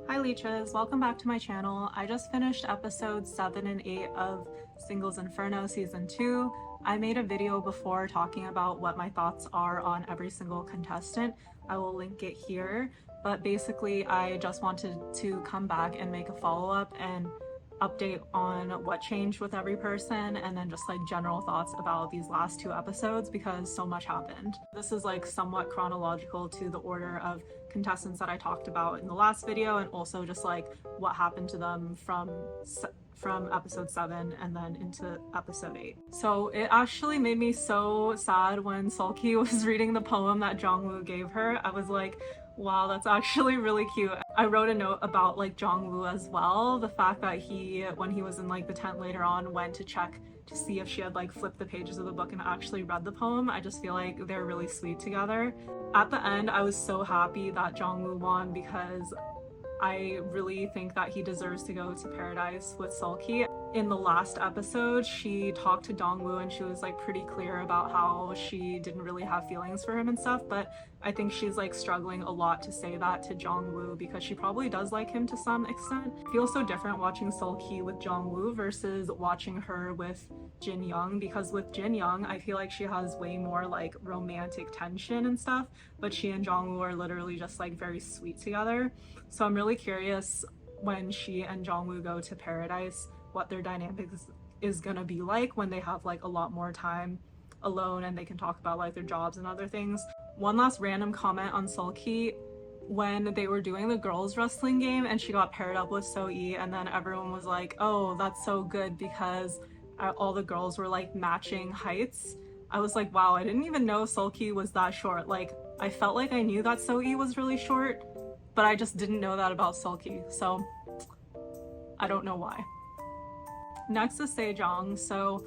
Hi leeches, welcome back to my channel. I just finished episodes 7 and 8 of Singles Inferno season 2. I made a video before talking about what my thoughts are on every single contestant. I will link it here, but basically I just wanted to come back and make a follow-up and update on what changed with every person, and then just like general thoughts about these last 2 episodes because so much happened. This is like somewhat chronological to the order of contestants that I talked about in the last video, and also just like what happened to them from episode 7 and then into episode 8. So it actually made me so sad when Seulki was reading the poem that Jongwoo gave her. I was like, wow, that's actually really cute. I wrote a note about like Jongwoo as well. The fact that he, when he was in like the tent later on, went to check to see if she had like flipped the pages of the book and actually read the poem. I just feel like they're really sweet together. At the end, I was so happy that Jongwoo won because I really think that he deserves to go to paradise with Seulki. In the last episode, she talked to Dongwoo and she was like pretty clear about how she didn't really have feelings for him and stuff, but I think she's like struggling a lot to say that to Jongwoo because she probably does like him to some extent. It feels so different watching Seulki with Jongwoo versus watching her with Jinyoung, because with Jinyoung, I feel like she has way more like romantic tension and stuff, but she and Jongwoo are literally just like very sweet together. So I'm really curious when she and Jongwoo go to paradise, what their dynamic is gonna be like when they have like a lot more time alone and they can talk about like their jobs and other things. One last random comment on Seulki: when they were doing the girls wrestling game and she got paired up with Soe, and then everyone was like, oh, that's so good because all the girls were like matching heights. I was like, wow, I didn't even know Seulki was that short. Like, I felt like I knew that Soe was really short, but I just didn't know that about Seulki, so I don't know why. Next is Sejeong. So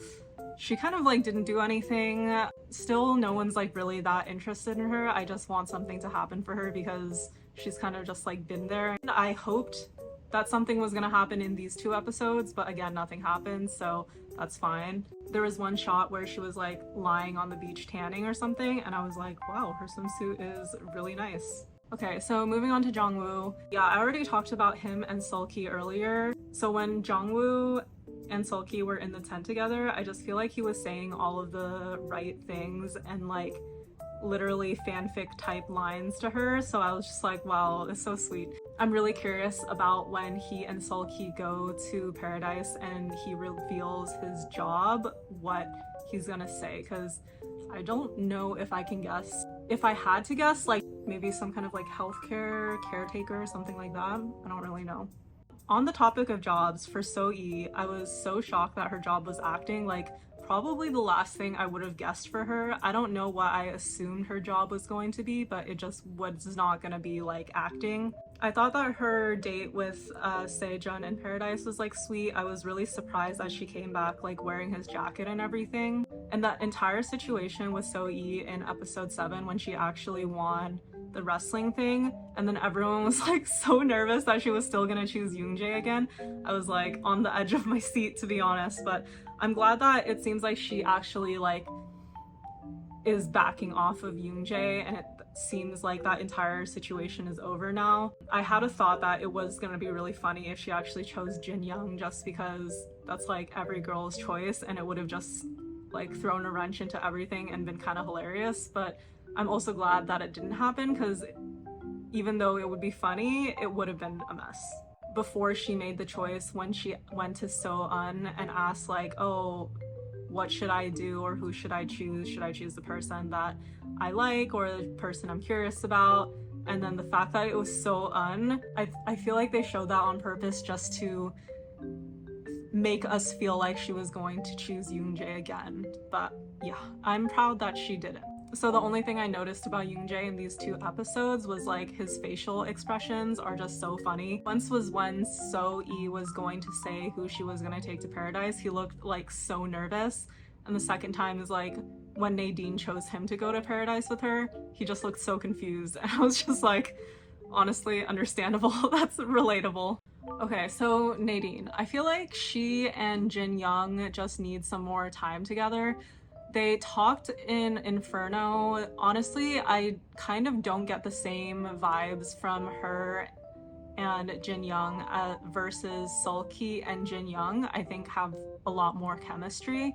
she kind of like didn't do anything. Still, no one's like really that interested in her. I just want something to happen for her because she's kind of just like been there. And I hoped that something was gonna happen in these 2 episodes, but again, nothing happened, so that's fine. There was one shot where she was like lying on the beach tanning or something, and I was like, wow, her swimsuit is really nice. Okay, so moving on to Jongwoo. Yeah, I already talked about him and Seulki earlier. So when Jongwoo and Seulki were in the tent together, I just feel like he was saying all of the right things and like literally fanfic type lines to her, so I was just like, wow, it's so sweet. I'm really curious about when he and Seulki go to paradise and he reveals his job, what he's gonna say, because I don't know if I can guess. If I had to guess, like maybe some kind of like healthcare caretaker or something like that. I don't really know. On the topic of jobs, for Soe, I was so shocked that her job was acting. Like, probably the last thing I would have guessed for her. I don't know what I assumed her job was going to be, but it just was not gonna be like acting. I thought that her date with Sejun in Paradise was like sweet. I was really surprised that she came back like wearing his jacket and everything. And that entire situation with Soe in episode 7 when she actually won the wrestling thing, and then everyone was like so nervous that she was still gonna choose Yoongjae again. I was like on the edge of my seat, to be honest, but I'm glad that it seems like she actually like is backing off of Yoongjae, and it seems like that entire situation is over now. I had a thought that it was gonna be really funny if she actually chose Jinyoung, just because that's like every girl's choice and it would have just like thrown a wrench into everything and been kind of hilarious. But I'm also glad that it didn't happen, because even though it would be funny, it would have been a mess. Before she made the choice, when she went to soe-eun and asked like, oh, what should I do, or who should I choose? Should I choose the person that I like or the person I'm curious about? And then the fact that it was soe-eun, I feel like they showed that on purpose just to make us feel like she was going to choose Yoongjae again. But yeah, I'm proud that she didn't. So the only thing I noticed about Yoongjae in these 2 episodes was like his facial expressions are just so funny. Once was when Soe was going to say who she was gonna take to paradise. He looked like so nervous. And the second time is like when Nadine chose him to go to paradise with her. He just looked so confused, and I was just like, honestly, understandable. That's relatable. Okay, so Nadine. I feel like she and Jinyoung just need some more time together. They talked in Inferno. Honestly, I kind of don't get the same vibes from her and Jinyoung versus seulki and Jinyoung, I think have a lot more chemistry.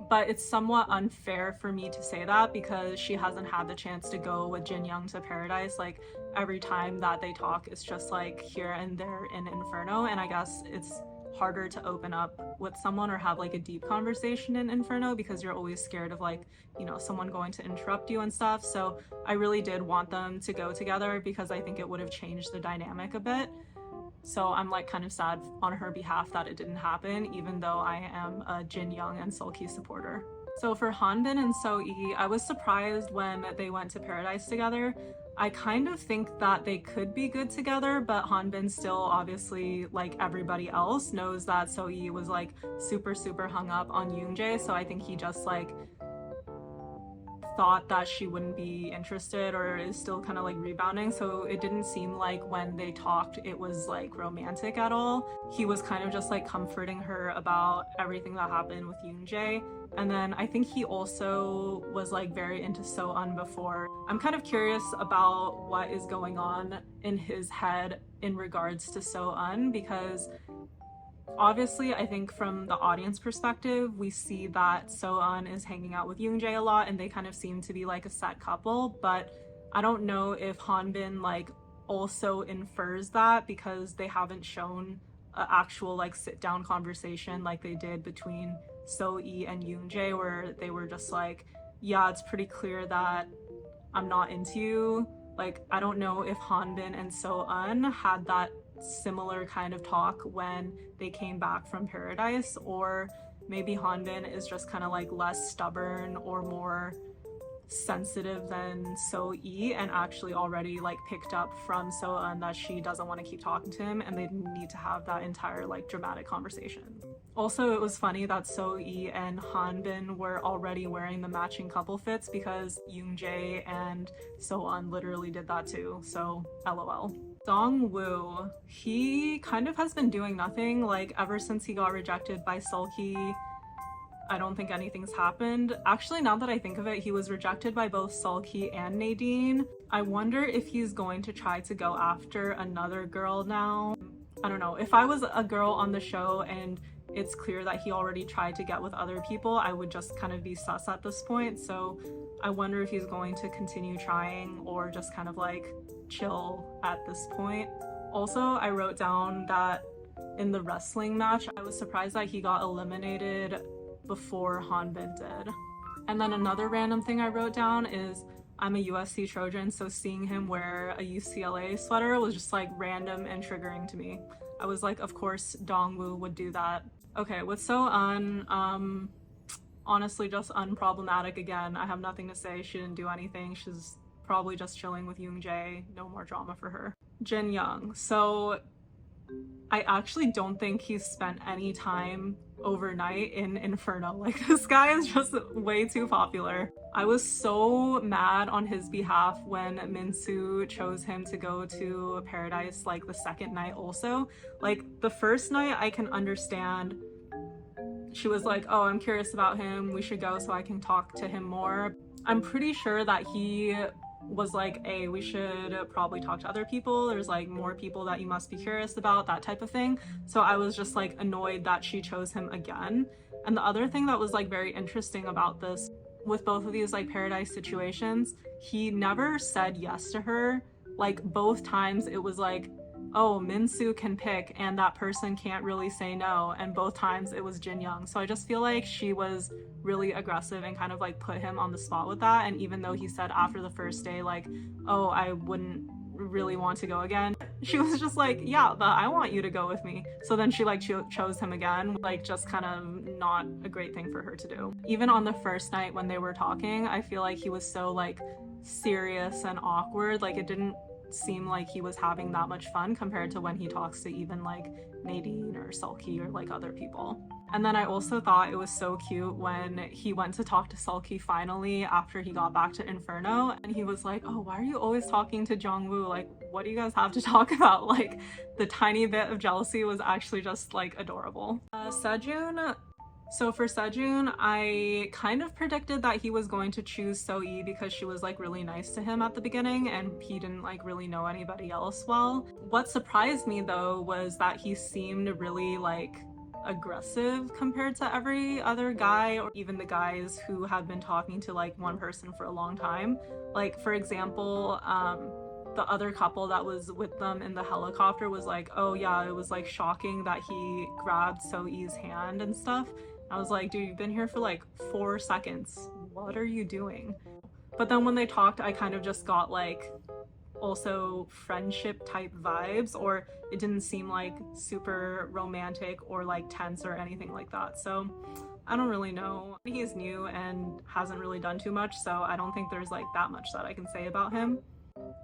But it's somewhat unfair for me to say that because she hasn't had the chance to go with Jinyoung to paradise. Like every time that they talk, it's just like here and there in Inferno, and I guess it's harder to open up with someone or have like a deep conversation in Inferno because you're always scared of like, you know, someone going to interrupt you and stuff. So I really did want them to go together because I think it would have changed the dynamic a bit. So I'm like kind of sad on her behalf that it didn't happen, even though I am a Jinyoung and seulki supporter. So for hanbin and soe-eun, I was surprised when they went to paradise together. I kind of think that they could be good together, but hanbin still obviously, like everybody else, knows that soe-eun was like super hung up on yoongjae, so I think he just like thought that she wouldn't be interested or is still kind of like rebounding. So it didn't seem like when they talked it was like romantic at all. He was kind of just like comforting her about everything that happened with yoongjae. And then I think he also was like very into soe-eun before. I'm kind of curious about what is going on in his head in regards to soe-eun, because obviously, I think from the audience perspective, we see that soe-eun is hanging out with yoongjae a lot and they kind of seem to be like a set couple, but I don't know if hanbin like also infers that because they haven't shown an actual like sit-down conversation like they did between soe-eun and yoongjae, where they were just like, yeah, it's pretty clear that I'm not into you. Like, I don't know if hanbin and soe-eun had that similar kind of talk when they came back from paradise, or maybe hanbin is just kind of like less stubborn or more sensitive than soe-eun and actually already like picked up from soe-eun that she doesn't want to keep talking to him and they need to have that entire like dramatic conversation. Also, it was funny that soe-eun and hanbin were already wearing the matching couple fits because yoongjae and soe-eun literally did that too, so LOL. Jongwoo, he kind of has been doing nothing like ever since he got rejected by seulki. I don't think anything's happened. Actually, now that I think of it, he was rejected by both seulki and Nadine. I wonder if he's going to try to go after another girl now. I don't know. If I was a girl on the show and it's clear that he already tried to get with other people, I would just kind of be sus at this point. So I wonder if he's going to continue trying or just kind of like chill at this point. Also, I wrote down that in the wrestling match, I was surprised that he got eliminated before hanbin did. And then another random thing I wrote down is I'm a USC Trojan, so seeing him wear a UCLA sweater was just like random and triggering to me. I was like, of course Jongwoo would do that. Okay, with soe-eun, honestly just unproblematic again. I have nothing to say. She didn't do anything. She's probably just chilling with yoongjae. No more drama for her. Jinyoung. So I actually don't think he's spent any time overnight in Inferno. Like, this guy is just way too popular. I was so mad on his behalf when Min-soo chose him to go to paradise like the second night also. Like, the first night I can understand. She was like, oh, I'm curious about him, we should go so I can talk to him more. I'm pretty sure that he was like, hey, we should probably talk to other people, there's like more people that you must be curious about, that type of thing. So I was just like annoyed that she chose him again. And the other thing that was like very interesting about this, with both of these like paradise situations, he never said yes to her. Like, both times it was like, oh, Min-soo can pick and that person can't really say no, and both times it was Jinyoung. So I just feel like she was really aggressive and kind of like put him on the spot with that. And even though he said after the first day like, oh, I wouldn't really want to go again, she was just like, yeah, but I want you to go with me. So then she like chose him again, like just kind of not a great thing for her to do. Even on the first night when they were talking, I feel like he was so like serious and awkward. Like, it didn't seem like he was having that much fun compared to when he talks to even like Nadine or seulki or like other people. And then I also thought it was so cute when he went to talk to seulki finally after he got back to Inferno, and he was like, oh, why are you always talking to Jongwoo? Like, what do you guys have to talk about? Like, the tiny bit of jealousy was actually just like adorable. Sejun, So for Sejun, I kind of predicted that he was going to choose So-e because she was like really nice to him at the beginning and he didn't like really know anybody else well. What surprised me though was that he seemed really like aggressive compared to every other guy or even the guys who had been talking to like one person for a long time. Like for example, the other couple that was with them in the helicopter was like, oh yeah, it was like shocking that he grabbed So-e's hand and stuff. I was like, dude, you've been here for like 4 seconds. What are you doing? But then when they talked, I kind of just got like also friendship type vibes, or it didn't seem like super romantic or like tense or anything like that. So I don't really know. He's new and hasn't really done too much, so I don't think there's like that much that I can say about him.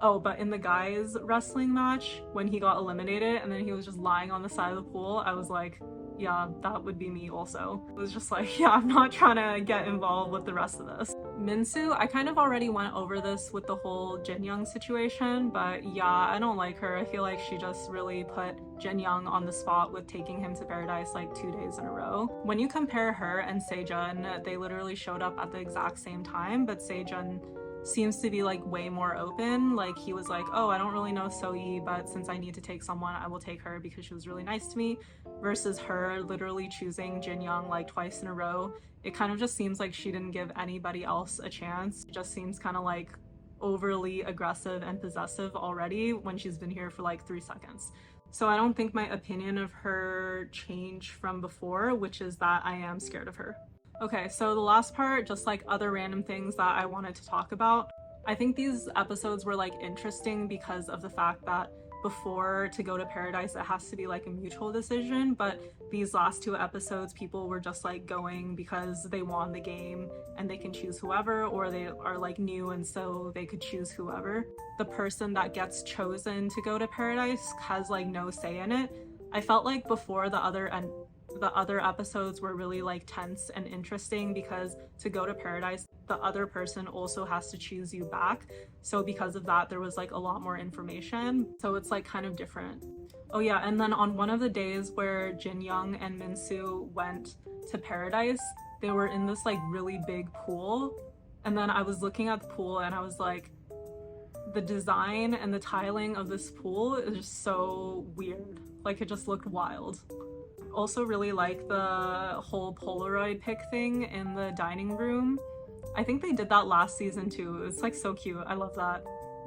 Oh, but in the guys wrestling match, when he got eliminated and then he was just lying on the side of the pool, I was like, yeah, that would be me also. It was just like, yeah, I'm not trying to get involved with the rest of this. Minsu, I kind of already went over this with the whole Jinyoung situation, but yeah, I don't like her. I feel like she just really put Jinyoung on the spot with taking him to paradise like 2 days in a row. When you compare her and Sejun, they literally showed up at the exact same time, but Sejun seems to be like way more open. Like he was like, oh, I don't really know So-e, but since I need to take someone, I will take her because she was really nice to me, versus her literally choosing Jinyoung like twice in a row. It kind of just seems like she didn't give anybody else a chance. It just seems kind of like overly aggressive and possessive already when she's been here for like 3 seconds. So I don't think my opinion of her changed from before, which is that I am scared of her. Okay, so the last part, just like other random things that I wanted to talk about. I think these episodes were like interesting because of the fact that before to go to paradise it has to be like a mutual decision, but these last 2 episodes people were just like going because they won the game and they can choose whoever, or they are like new and so they could choose whoever. The person that gets chosen to go to paradise has like no say in it. I felt like before the other episodes were really like tense and interesting because to go to paradise the other person also has to choose you back, so because of that there was like a lot more information, so it's like kind of different. Oh yeah, and then on one of the days where Jinyoung and Minsu went to paradise, they were in this like really big pool, and then I was looking at the pool and I was like, the design and the tiling of this pool is just so weird. Like it just looked wild. Also really like the whole Polaroid pic thing in the dining room. I think they did that last season too. It's like so cute. I love that.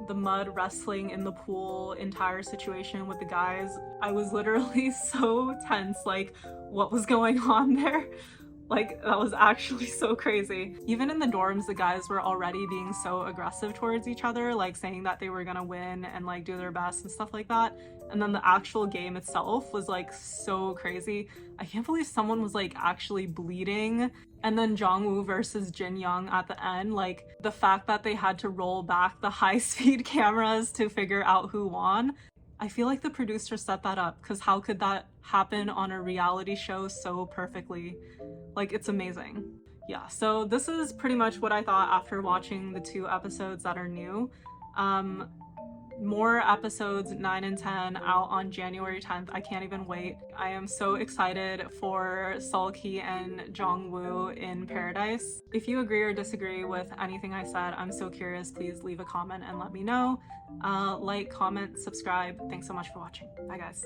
The mud wrestling in the pool entire situation with the guys. I was literally so tense, like what was going on there? Like that was actually so crazy. Even in the dorms, the guys were already being so aggressive towards each other, like saying that they were gonna win and like do their best and stuff like that. And then the actual game itself was like so crazy. I can't believe someone was like actually bleeding. And then Jongwoo versus Jinyoung at the end, like the fact that they had to roll back the high-speed cameras to figure out who won. I feel like the producer set that up, because how could that happen on a reality show so perfectly? Like, it's amazing. Yeah, so this is pretty much what I thought after watching the 2 episodes that are new. More episodes 9 and 10 out on January 10th. I can't even wait. I am so excited for Seulki and Jongwoo in Paradise. If you agree or disagree with anything I said, I'm so curious. Please leave a comment and let me know. Like, comment, subscribe. Thanks so much for watching. Bye guys.